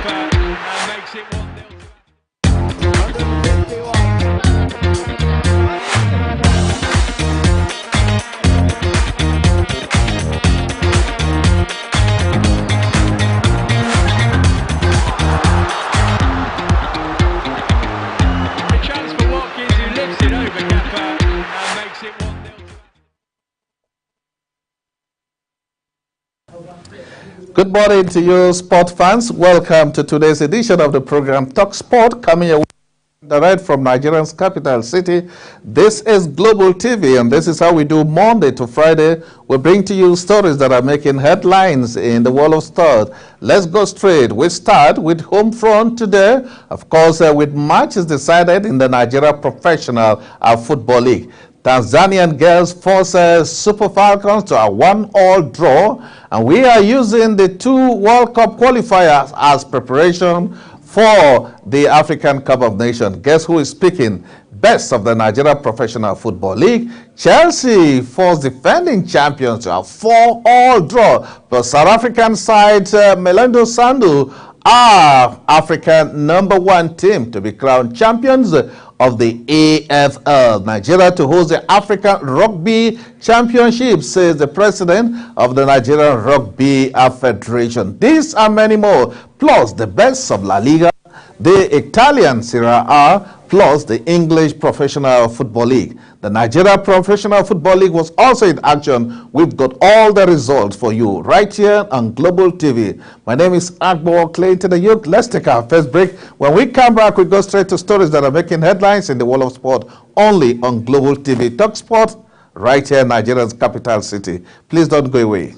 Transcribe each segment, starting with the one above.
gaffer and makes it 1-0. Good morning to you, sport fans. Welcome to today's edition of the program Talk Sport, coming your way direct from Nigeria's capital city. This is Global TV, and this is how we do Monday to Friday. We bring to you stories that are making headlines in the world of sport. Let's go straight. We start with home front today, of course, with matches decided in the Nigeria Professional Football League. Tanzanian girls force Super Falcons to a 1-1 draw, and we are using the two World Cup qualifiers as preparation for the African Cup of Nations. Guess who is speaking? Best of the Nigeria Professional Football League. Chelsea forced defending champions to a 4-4 draw, but South African side Melendo Sandu are African #1 team to be crowned champions of the AFL. Nigeria to host the African Rugby Championship, says the president of the Nigerian Rugby Federation. These and many more, plus the best of La Liga, the Italian Serie A, plus the English Professional Football League. The Nigeria Professional Football League was also in action. We've got all the results for you right here on Global TV. My name is Agbo Clayton Ayuk. Let's take our first break. When we come back, we go straight to stories that are making headlines in the world of sport, only on Global TV. Talk Sport, right here in Nigeria's capital city. Please don't go away.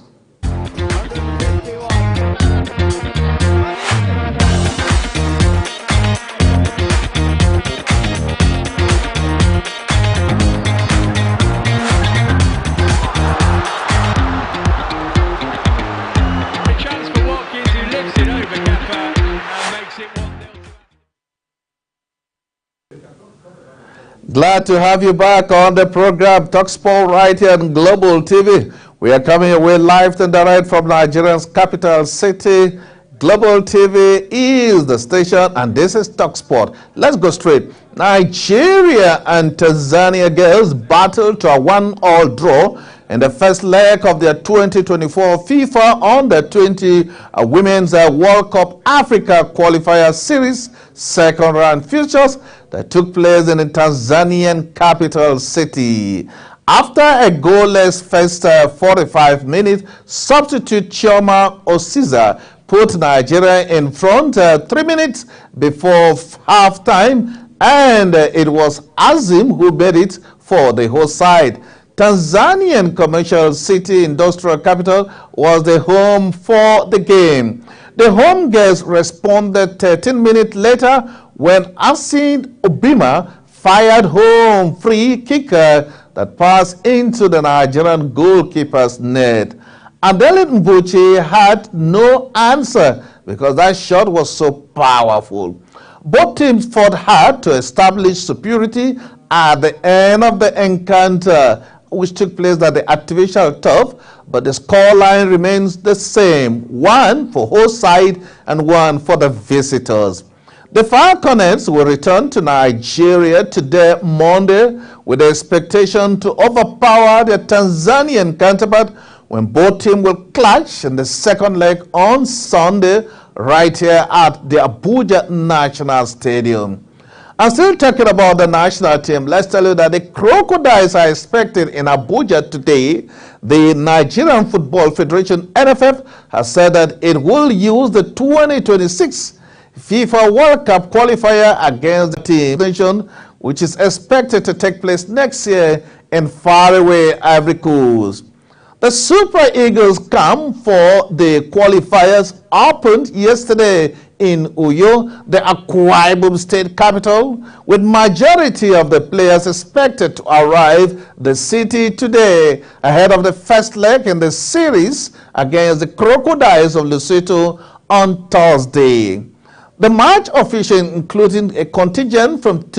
Glad to have you back on the program Talk Sport right here on Global TV. We are coming away live and direct from Nigeria's capital city. Global TV is the station, and this is Talk Sport. Let's go straight. Nigeria and Tanzania girls battled to a 1-1 draw in the first leg of their 2024 FIFA Under-20 Women's World Cup Africa Qualifier Series second round futures that took place in the Tanzanian capital city. After a goalless first 45 minutes, substitute Chioma Osiza put Nigeria in front 3 minutes before halftime, and it was Azim who made it for the host side. Tanzanian commercial city industrial capital was the home for the game. The home girls responded 13 minutes later when Asin Obima fired home free kicker that passed into the Nigerian goalkeeper's net. Adele Mbuchi had no answer because that shot was so powerful. Both teams fought hard to establish superiority at the end of the encounter, which took place at the artificial turf, but the scoreline remains the same, one for host side and one for the visitors. The Falconets will return to Nigeria today, Monday, with the expectation to overpower their Tanzanian counterpart when both teams will clash in the second leg on Sunday right here at the Abuja National Stadium. I'm still talking about the national team. Let's tell you that the Crocodiles are expected in Abuja today. The Nigerian Football Federation, NFF, has said that it will use the 2026 FIFA World Cup qualifier against the team, which is expected to take place next year in faraway Ivory Coast. The Super Eagles camp for the qualifiers opened yesterday in Uyo, the Akwa Ibom state capital, with majority of the players expected to arrive the city today ahead of the first leg in the series against the Crocodiles of Lesotho on Thursday. The match officials, including a contingent from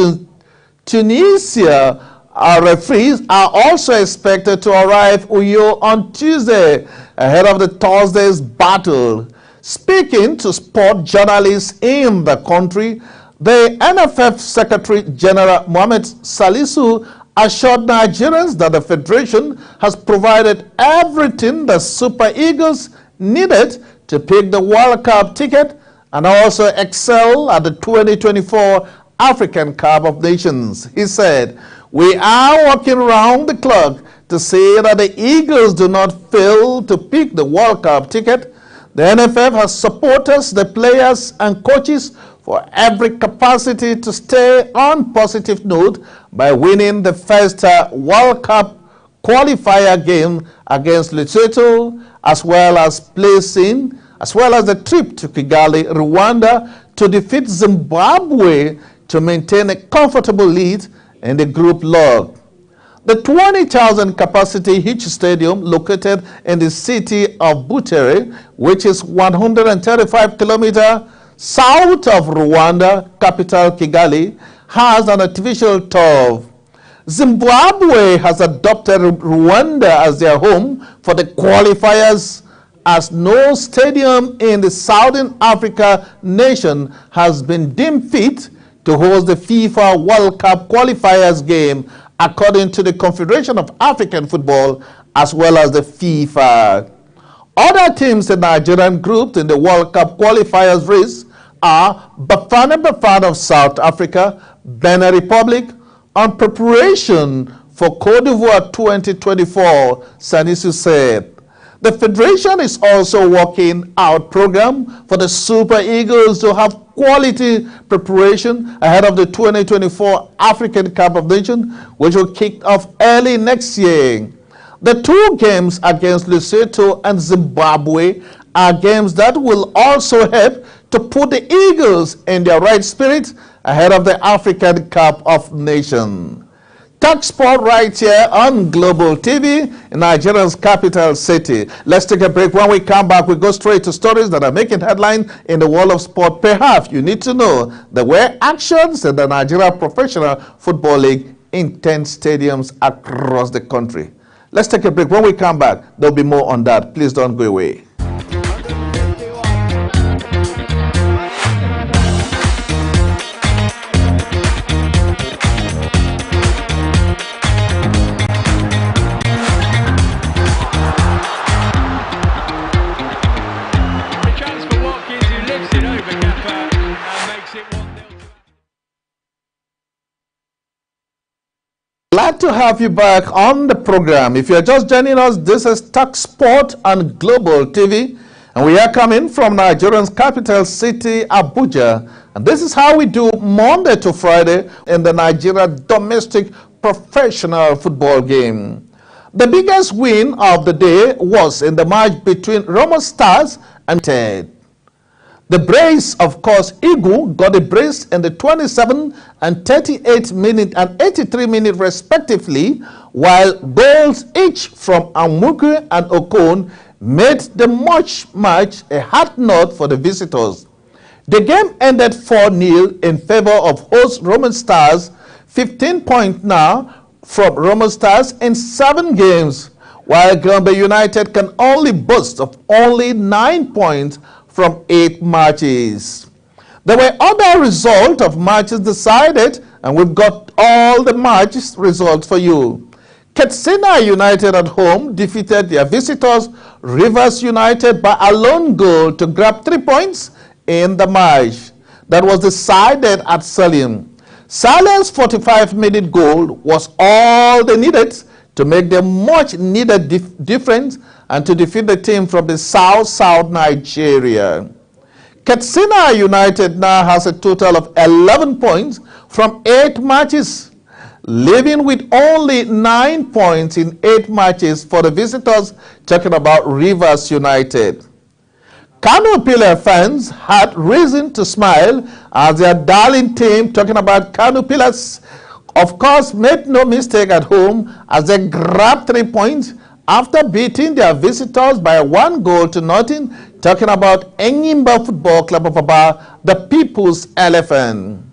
Tunisia, our referees are also expected to arrive Uyo on Tuesday ahead of the Thursday's battle. Speaking to sport journalists in the country, the NFF Secretary General Mohamed Salisu assured Nigerians that the Federation has provided everything the Super Eagles needed to pick the World Cup ticket and also excel at the 2024 African Cup of Nations. He said, "We are working round the clock to see that the Eagles do not fail to pick the World Cup ticket. The NFF has supported the players and coaches for every capacity to stay on positive note by winning the first World Cup qualifier game against Lesotho, as well as the trip to Kigali, Rwanda, to defeat Zimbabwe to maintain a comfortable lead in the group log. The 20,000 capacity Hitch Stadium, located in the city of Butere, which is 135 kilometers south of Rwanda capital Kigali, has an artificial turf. Zimbabwe has adopted Rwanda as their home for the qualifiers, as no stadium in the Southern Africa nation has been deemed fit to host the FIFA World Cup qualifiers game, according to the Confederation of African Football as well as the FIFA. Other teams in Nigerian grouped in the World Cup qualifiers race are Bafana of South Africa, Benin Republic, on preparation for Cote d'Ivoire 2024, Salisu said. The Federation is also working out program for the Super Eagles to have quality preparation ahead of the 2024 African Cup of Nations, which will kick off early next year. The two games against Lesotho and Zimbabwe are games that will also help to put the Eagles in their right spirit ahead of the African Cup of Nations. Talk Sport right here on Global TV in Nigeria's capital city. Let's take a break. When we come back, we go straight to stories that are making headlines in the world of sport. Perhaps you need to know there were actions in the Nigeria Professional Football League in 10 stadiums across the country. Let's take a break. When we come back, there'll be more on that. Please don't go away. Glad to have you back on the program. If you're just joining us, this is Talk Sport on Global TV, and we are coming from Nigeria's capital city, Abuja. And this is how we do Monday to Friday in the Nigeria domestic professional football game. The biggest win of the day was in the match between Roma Stars and Ted. The brace, of course, Eagle got a brace in the 27 and 38 minute and 83 minute respectively, while goals each from Amuku and Okon made the match a hard knot for the visitors. The game ended 4-0 in favor of host Roma Stars, 15 points now from Roma Stars in 7 games, while Gombe United can only boast of only 9 points from 8 matches. There were other results of matches decided, and we've got all the match results for you. Katsina United at home defeated their visitors Rivers United by a lone goal to grab 3 points in the match that was decided at Salim. Salim's 45-minute goal was all they needed to make the much needed difference and to defeat the team from the South Nigeria. Katsina United now has a total of 11 points from 8 matches, leaving with only 9 points in 8 matches for the visitors, talking about Rivers United. Kano Pillar fans had reason to smile as their darling team, talking about Kano Pillars, of course, made no mistake at home as they grabbed 3 points after beating their visitors by 1-0, talking about Enyimba Football Club of Aba, the People's Elephant.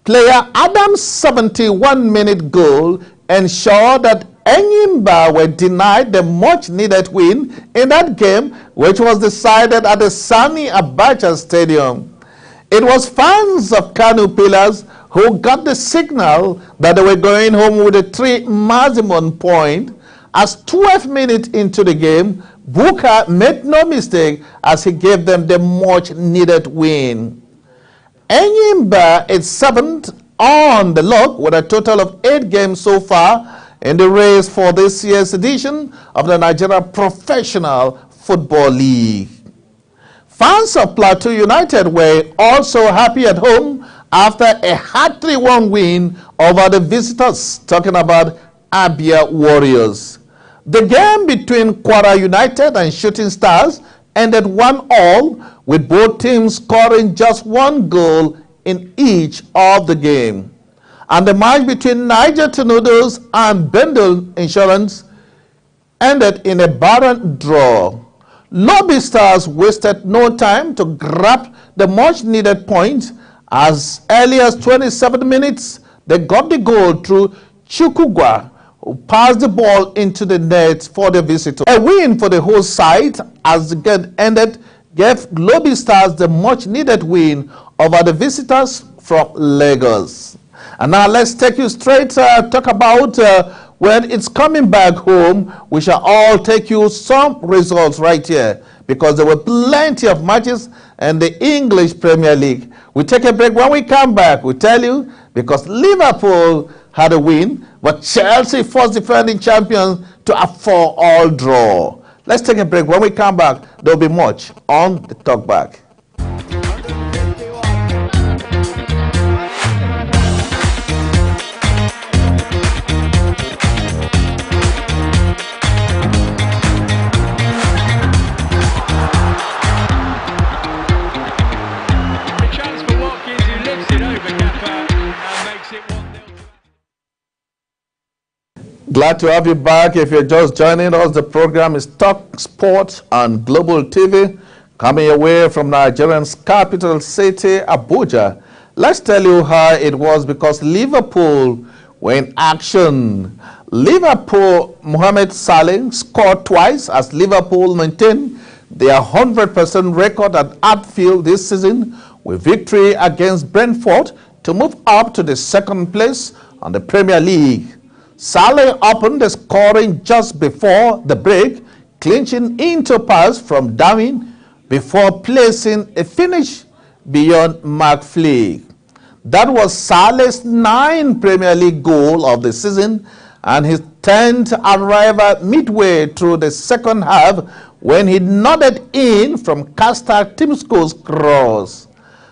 Player Adam's 71-minute goal ensured that Enyimba were denied the much-needed win in that game, which was decided at the Sani Abacha Stadium. It was fans of Kano Pillars who got the signal that they were going home with a 3 maximum point. As 12 minutes into the game, Buka made no mistake as he gave them the much-needed win. Enyimba is 7th on the log with a total of 8 games so far in the race for this year's edition of the Nigeria Professional Football League. Fans of Plateau United were also happy at home after a hard 3-1 win over the visitors, talking about Abia Warriors. The game between Kwara United and Shooting Stars ended 1-1, with both teams scoring just 1 goal in each of the game. And the match between Niger Tornadoes and Bendel Insurance ended in a barren draw. Lobby Stars wasted no time to grab the much-needed point. As early as 27 minutes, they got the goal through Chukugwa, who passed the ball into the net for the visitors. A win for the whole side as the game ended gave Lobby Stars the much-needed win over the visitors from Lagos. And now let's take you straight talk about when it's coming back home. We shall all take you some results right here because there were plenty of matches in the English Premier League. We take a break. When we come back, we tell you because Liverpool had a win, but Chelsea first defending champions to a 4-4 draw. Let's take a break. When we come back, there'll be much on the Talk Back. Glad to have you back. If you're just joining us, the program is Talk Sport on Global TV, coming away from Nigeria's capital city, Abuja. Let's tell you how it was because Liverpool were in action. Liverpool, Mohamed Salah scored twice as Liverpool maintained their 100% record at Anfield this season with victory against Brentford to move up to the 2nd place on the Premier League. Salah opened the scoring just before the break, clinching into pass from Darwin before placing a finish beyond Mark Fleck. That was Salah's 9th Premier League goal of the season and his 10th arrival midway through the second half when he nodded in from Castor Timsko's cross.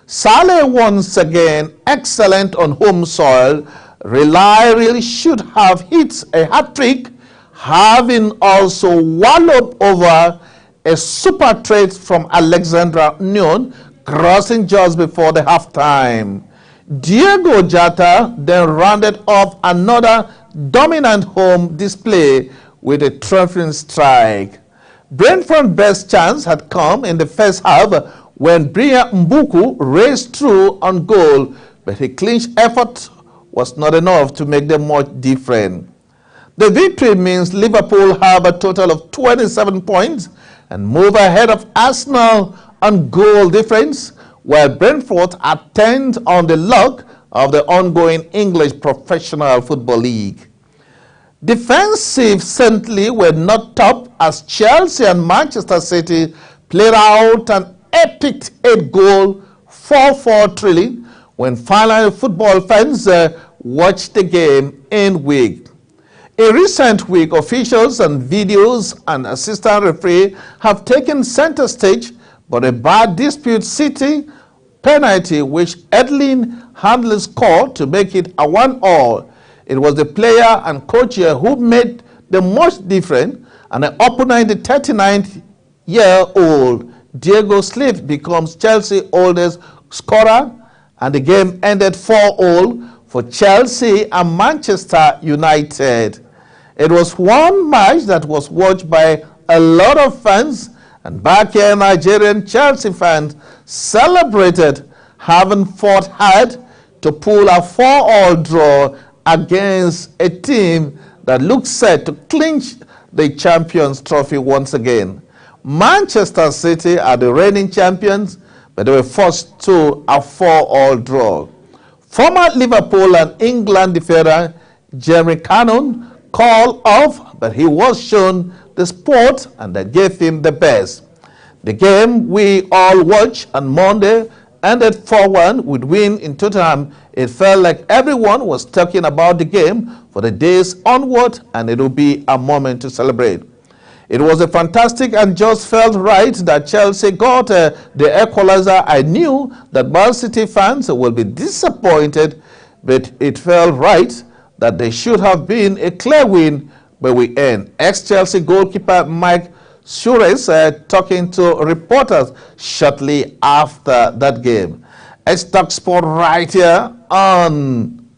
Salah once again excellent on home soil. Really should have hit a hat-trick, having also walloped over a super trade from Alexander Nyon, crossing just before the halftime. Diego Jota then rounded off another dominant home display with a triumphant strike. Brentford's best chance had come in the first half when Brian Mbuku raced through on goal, but his clinched effort was not enough to make them much different. The victory means Liverpool have a total of 27 points and move ahead of Arsenal on goal difference, while Brentford are 10th on the log of the ongoing English Professional Football League. Defensive certainly were not top as Chelsea and Manchester City played out an epic 8-goal 4-4 thrilling when finally football fans watched the game in week. In recent week, officials and videos and assistant referee have taken center stage, but a bad dispute City penalty which Edlin Handley scored to make it a 1-1. It was the player and coach here who made the most difference, and the opponent, the 39-year-old Diego Slip, becomes Chelsea's oldest scorer, and the game ended 4-4 for Chelsea and Manchester United. It was one match that was watched by a lot of fans, and back here Nigerian Chelsea fans celebrated having fought hard to pull a 4-4 draw against a team that looked set to clinch the Champions Trophy once again. Manchester City are the reigning champions, but they were forced to a 4-all draw. Former Liverpool and England defender Jeremy Cannon called off, but he was shown the sport and that gave him the best. The game we all watched on Monday ended 4-1 with win in Tottenham. It felt like everyone was talking about the game for the days onward, and it will be a moment to celebrate. It was a fantastic and just felt right that Chelsea got the equalizer. I knew that Man City fans will be disappointed, but it felt right that there should have been a clear win, but we end. Ex-Chelsea goalkeeper Mike Suarez talking to reporters shortly after that game. It's Talk Sport right here on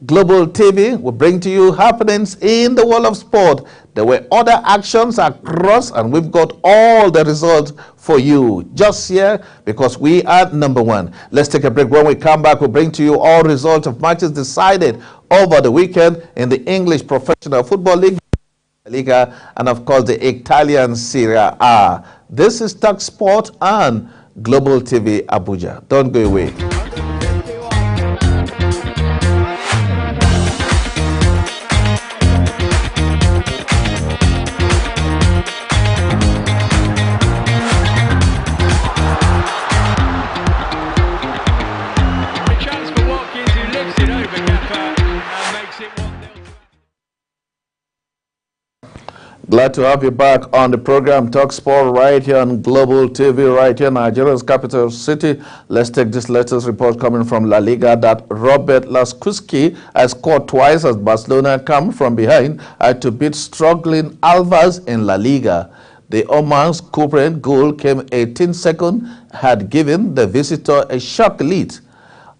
Global TV. We bring to you happenings in the world of sport. There were other actions across, and we've got all the results for you just here because we are number one. Let's take a break. When we come back, we'll bring to you all results of matches decided over the weekend in the English Professional Football League, Liga, and of course the Italian Serie A. This is Talk Sport on Global TV Abuja. Don't go away. Glad to have you back on the program Talk Sport right here on Global TV, right here in Nigeria's capital city. Let's take this latest report coming from La Liga that Robert Lewandowski has scored twice as Barcelona come from behind to beat struggling Alves in La Liga. The Oman's current goal came 18 seconds, had given the visitor a shock lead.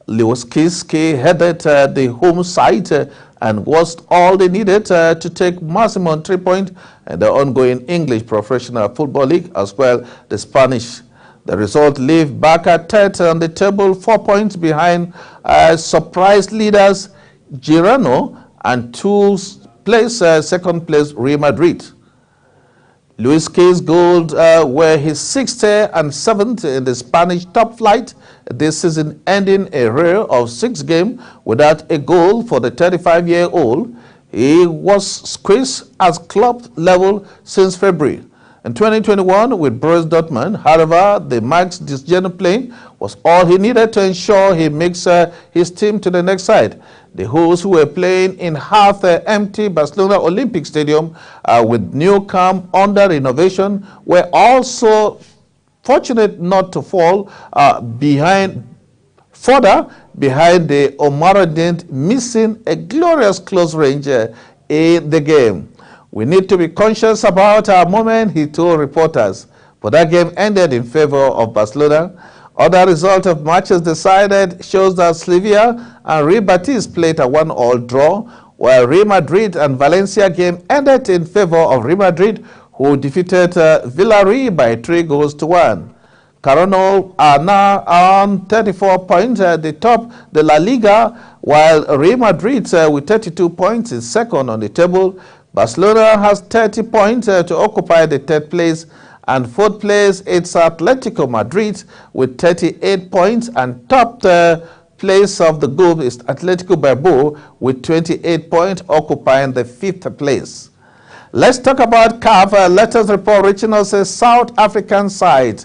Lewandowski headed the home side and was all they needed to take maximum 3 points in the ongoing English Professional Football League, as well the Spanish. The result leave back at third on the table, 4 points behind surprise leaders Girona and second place Real Madrid. Lewandowski's goals were his 6th and 7th in the Spanish top flight this season, ending a rare of 6 games without a goal for the 35-year-old. He was squeezed at club level since February. In 2021 with Borussia Dortmund, however, the max disjointed play was all he needed to ensure he makes his team to the next side. The hosts, who were playing in half-empty Barcelona Olympic Stadium with new camp under renovation, were also fortunate not to fall further behind the Omaradin, missing a glorious close range in the game. We need to be conscious about our moment, he told reporters. But that game ended in favor of Barcelona. Other result of matches decided shows that Sevilla and Real Betis played a 1-all draw, while Real Madrid and Valencia game ended in favor of Real Madrid, who defeated Villarreal by 3-1. Cardinals are now on 34 points at the top the La Liga, while Real Madrid with 32 points is second on the table. Barcelona has 30 points to occupy the third place, and fourth place it's Atletico Madrid with 38 points, and top place of the group is Atletico Bilbao with 28 points, occupying the fifth place. Let's talk about CAF. Let us report reaching us a South African side.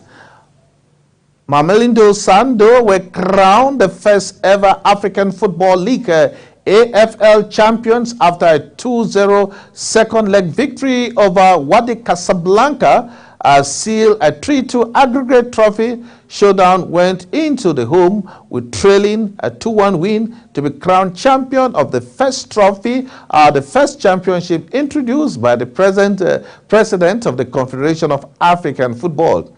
Mamelodi Sundowns were crowned the first ever African Football League AFL champions after a 2-0 second leg victory over Wydad Casablanca. Sealed a 3-2 aggregate trophy. Showdown went into the home with trailing a 2-1 win to be crowned champion of the first trophy, the first championship introduced by the president of the Confederation of African Football.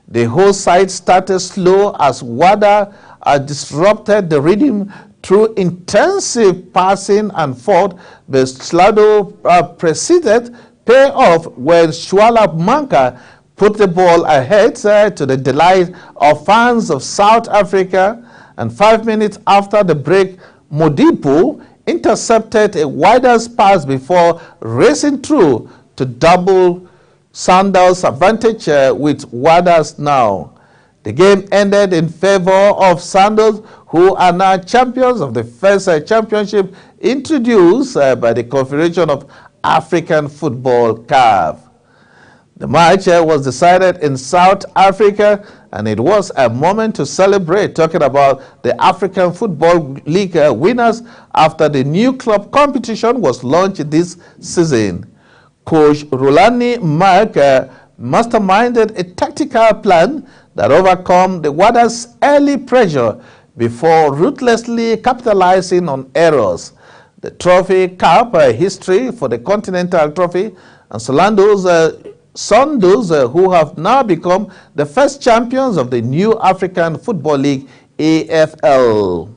The whole side started slow as Wydad disrupted the rhythm through intensive passing and fought, but Slado proceeded pay off when Shuala Manka put the ball ahead to the delight of fans of South Africa. And 5 minutes after the break, Modipo, intercepted a wider pass before racing through to double Sandals' advantage with Wydad now. The game ended in favor of Sandals, who are now champions of the first championship introduced by the Confederation of African Football, CAF. The match was decided in South Africa, and it was a moment to celebrate, talking about the African Football League winners after the new club competition was launched this season. Coach Rulani Mark masterminded a tactical plan that overcome the Wydad's early pressure before ruthlessly capitalizing on errors. The trophy cap history for the Continental Trophy and Sandals, who have now become the first champions of the new African Football League, AFL.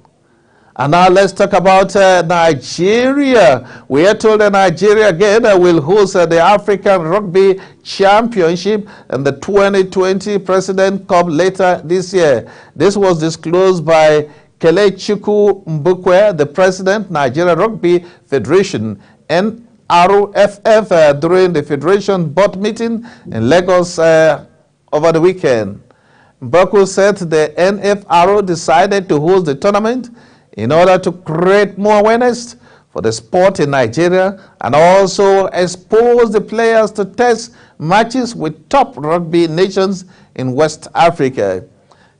And now let's talk about Nigeria. We are told that Nigeria again will host the African Rugby Championship and the 2020 President Cup later this year. This was disclosed by Kelechukwu Mbukwe, the President, Nigeria Rugby Federation, NRFF, during the Federation Board meeting in Lagos over the weekend. Mbukwe said the NFRO decided to host the tournament in order to create more awareness for the sport in Nigeria and also expose the players to test matches with top rugby nations in West Africa.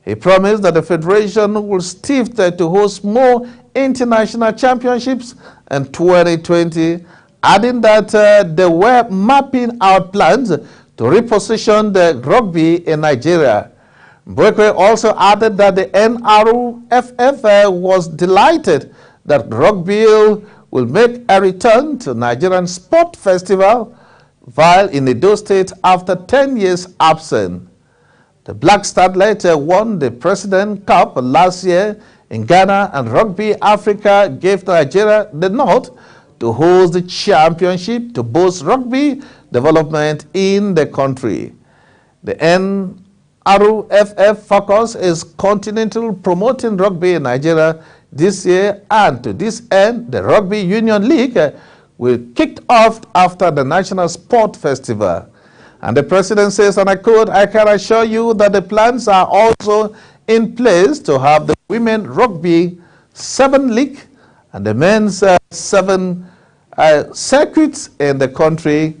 He promised that the Federation will strive to host more international championships in 2020, adding that they were mapping out plans to reposition the rugby in Nigeria. Mbukwe also added that the NRFF was delighted that rugby will make a return to Nigerian Sport Festival while in Edo State after 10 years absent. The Black Starlet won the President Cup last year in Ghana, and Rugby Africa gave Nigeria the nod to host the championship to boost rugby development in the country. The NRFF focus is continental promoting rugby in Nigeria this year, and to this end, the Rugby Union League will kick off after the National Sport Festival. And the president says, and I quote, "I can assure you that the plans are also in place to have the Women Rugby 7 League and the Men's 7 circuits in the country."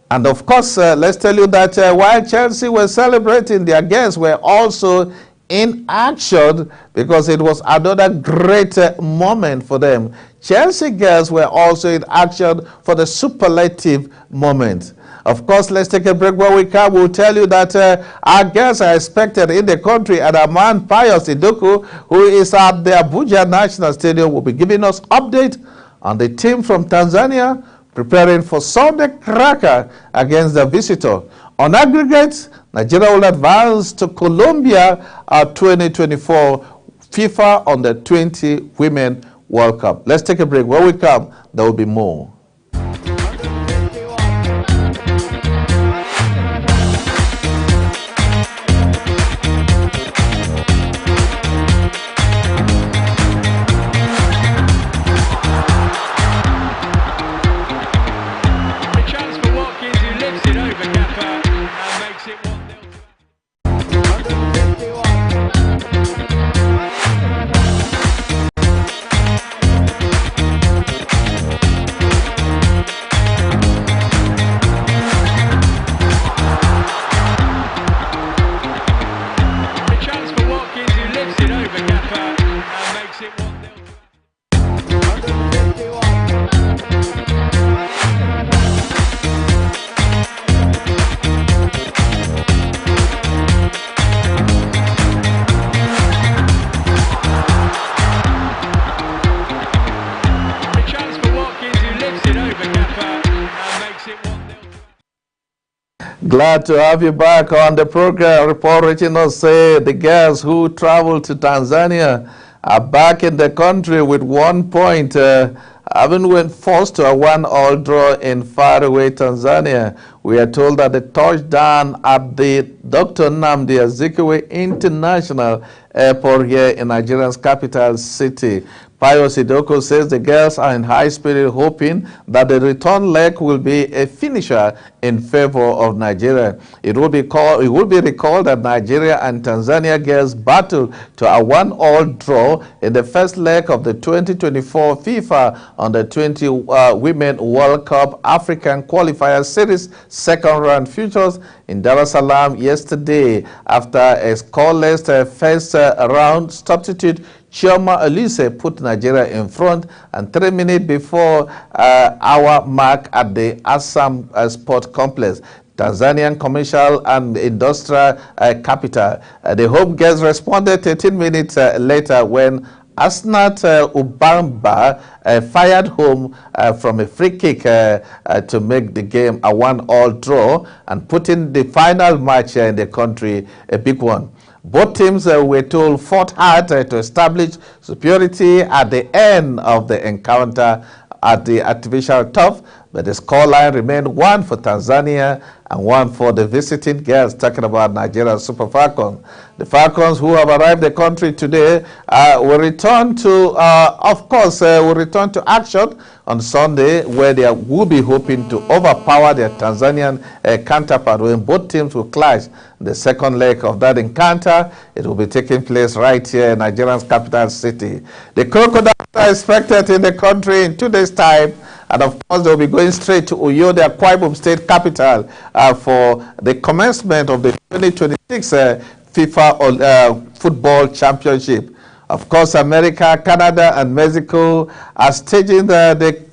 And of course, let's tell you that while Chelsea were celebrating, their guests were also in action because it was another great moment for them. Chelsea girls were also in action for the superlative moment. Of course, let's take a break. When we come, we'll tell you that our guests are expected in the country, and our man Pius Idoku, who is at the Abuja National Stadium, will be giving us update on the team from Tanzania preparing for Sunday cracker against the visitor. On aggregate, Nigeria will advance to Colombia at 2024 FIFA Under-20 Women World Cup. Let's take a break. When we come, there will be more. Glad to have you back on the program. Report reaching us say the girls who traveled to Tanzania are back in the country with 1 point, having went forced to a 1-all draw in faraway Tanzania. we are told that the touchdown at the Dr. Nnamdi Azikiwe International Airport here in Nigeria's capital city. Pius Idoko says the girls are in high spirit, hoping that the return leg will be a finisher in favor of Nigeria. It will be recalled that Nigeria and Tanzania girls battled to a 1-all draw in the first leg of the 2024 FIFA Under-20 Women World Cup African Qualifier Series second round futures in Dar es Salaam yesterday after a scoreless first round substitute. Chioma Elise put Nigeria in front, and 3 minutes before our mark at the Assam Sport Complex, Tanzanian commercial and industrial capital. The home girls responded 13 minutes later when Asnat Ubamba fired home from a free kick to make the game a 1-all draw and putting the final match in the country a big one. Both teams were told fought hard to establish superiority at the end of the encounter at the artificial turf, but the scoreline remained 1 for Tanzania and 1 for the visiting girls, talking about Nigeria's Super Falcons. The Falcons, who have arrived the country today, will return to, will return to action on Sunday, where they will be hoping to overpower their Tanzanian counterpart when both teams will clash. The second leg of that encounter, it will be taking place right here in Nigeria's capital city. The Crocodiles are expected in the country in 2 days' time, and of course they'll be going straight to Uyo, the Akwa Ibom State capital, for the commencement of the 2026 FIFA Football Championship. Of course, America, Canada, and Mexico are staging the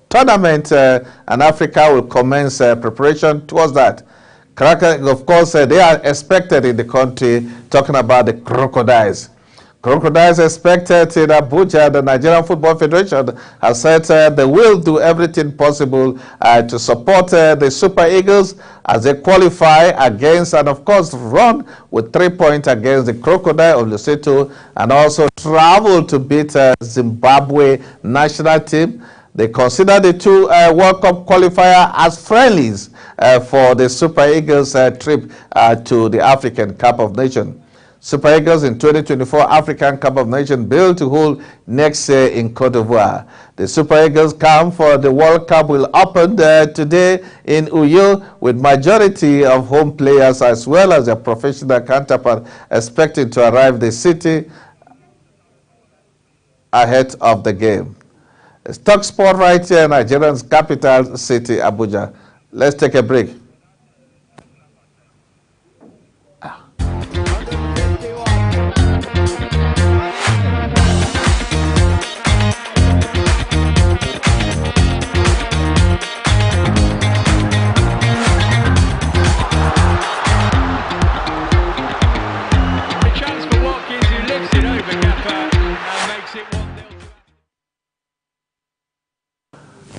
tournament, and Africa will commence preparation towards that. Of course, they are expected in the country, talking about the Crocodiles. Crocodiles expected in Abuja. The Nigerian Football Federation has said they will do everything possible to support the Super Eagles as they qualify against and, of course, run with 3 points against the Crocodile of Lesotho and also travel to beat Zimbabwe national team. They consider the two World Cup qualifier as friendlies for the Super Eagles trip to the African Cup of Nations. Super Eagles in 2024 African Cup of Nations billed to hold next year in Cote d'Ivoire. The Super Eagles camp for the World Cup will open today in Uyo, with majority of home players as well as their professional counterpart expected to arrive the city ahead of the game. It's Talk Sport right here in Nigeria's capital city, Abuja. Let's take a break.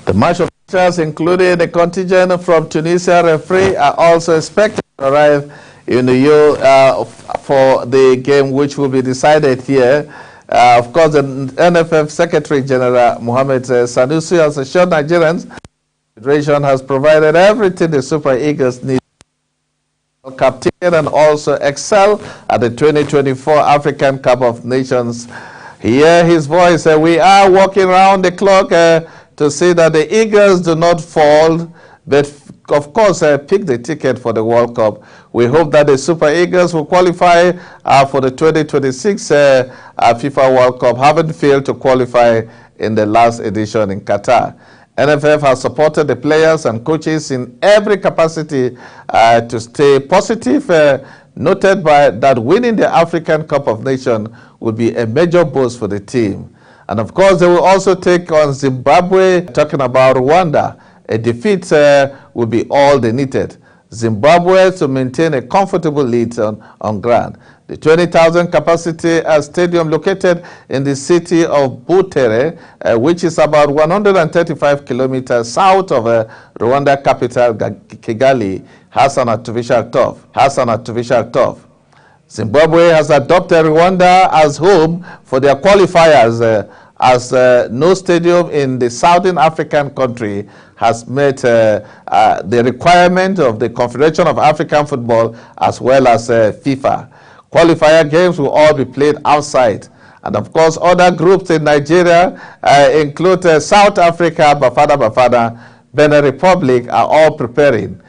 The match officials, including the contingent from Tunisia referee, are also expected to arrive in Uyo for the game, which will be decided here. Of course, the NFF Secretary General Mohamed Sanusi has assured Nigerians the Federation has provided everything the Super Eagles need to captain and also excel at the 2024 African Cup of Nations. Hear his voice. We are working around the clock to see that the Eagles do not fall, but of course pick the ticket for the World Cup. We hope that the Super Eagles will qualify for the 2026 FIFA World Cup, having failed to qualify in the last edition in Qatar. NFF has supported the players and coaches in every capacity to stay positive, noted by that winning the African Cup of Nations would be a major boost for the team. And of course, they will also take on Zimbabwe, talking about Rwanda. A defeat will be all they needed. Zimbabwe to maintain a comfortable lead on ground. The 20,000 capacity stadium located in the city of Butere, which is about 135 kilometers south of Rwanda capital Kigali, has an artificial turf. Zimbabwe has adopted Rwanda as home for their qualifiers as no stadium in the Southern African country has met the requirement of the Confederation of African Football as well as FIFA. Qualifier games will all be played outside. And of course, other groups in Nigeria include South Africa, Bafana, Benin Republic are all preparing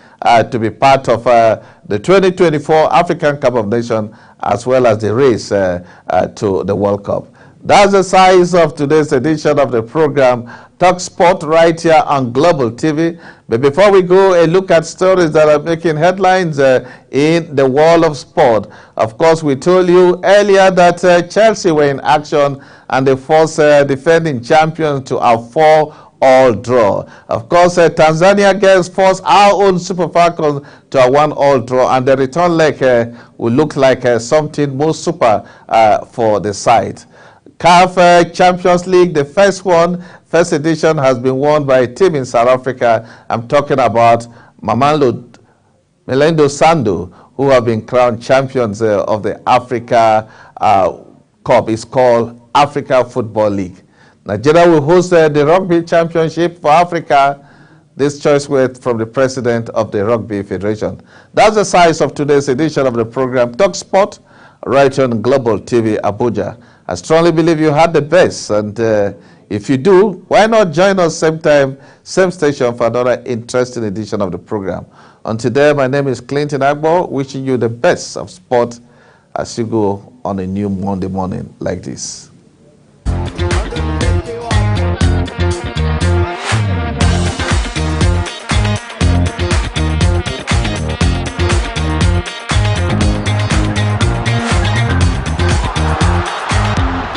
to be part of the 2024 African Cup of Nations as well as the race to the World Cup. That's the size of today's edition of the program, Talk Sport, right here on Global TV. But before we go a look at stories that are making headlines in the world of sport, of course, we told you earlier that Chelsea were in action and they forced defending champions to a 4-all draw. Of course, Tanzania girls forced our own Super Falcons to a 1-all draw, and the return leg will look like something more super for the side. CAF Champions League, the first edition has been won by a team in South Africa. I'm talking about Mlendo Sando, who have been crowned champions of the Africa Cup. It's called Africa Football League. Nigeria will host the Rugby Championship for Africa. This choice was from the president of the Rugby Federation. That's the size of today's edition of the program, Talk Sport, right on Global TV, Abuja. I strongly believe you had the best, and if you do, why not join us same time, same station for another interesting edition of the program. Until then, my name is Clinton Agbo, wishing you the best of sport as you go on a new Monday morning like this.